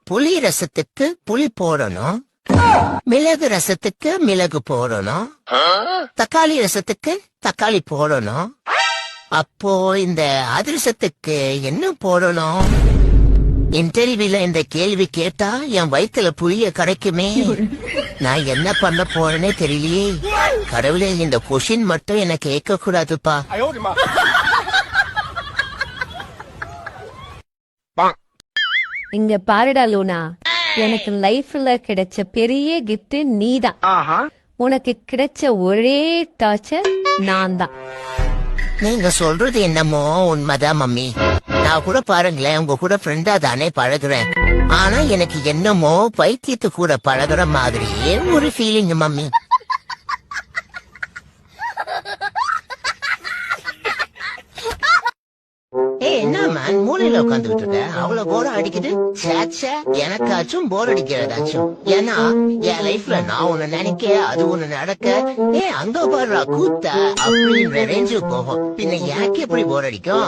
புளி ரசத்துக்கு புளி போடணும், மிளகு ரசத்துக்கு மிளகு போடணும், தக்காளி ரசத்துக்கு தக்காளி போடணும். அப்போ இந்த அதிரசத்துக்கு என்ன போடணும்? இன்டர்வியூல இந்த கேள்வி கேட்டா என் வயித்துல புளிய கரைக்குமே. நான் என்ன பண்ண போறேனே தெரியலையே. கடவுளே, இந்த கொஷின் மட்டும் என்ன கேட்க கூடாதுப்பா. இங்க பாருடா லூனா, எனக்கு லைஃப்ல கிடைச்ச பெரிய கிஃப்ட் நீதான். உனக்கு கிடைச்ச ஒரே டார்ச்சர் நான் தான். நீங்க சொல்றது என்னமோ உண்மைதான் மம்மி. நான் கூட பாருங்களேன், உங்க கூட ஃப்ரெண்டா தானே பழகுறேன். ஆனா எனக்கு என்னமோ பைத்தியத்து கூட பழகுற மாதிரியே ஒரு ஃபீலிங் மம்மி. என்ன மேன் மூலையில உட்காந்துட்டு இருக்க? அவ்வளவு போர் அடிக்குது. எனக்காச்சும் போர் அடிக்கிறதாச்சும். ஏன்னா என் லைஃப்ல நான் ஒண்ணு நினைக்க, அது ஒண்ணு நடக்க, அங்க பாடுறா கூத்த அப்படின்னு ரேஞ்சு போகும். பின்ன எனக்கு எப்படி போர் அடிக்கும்?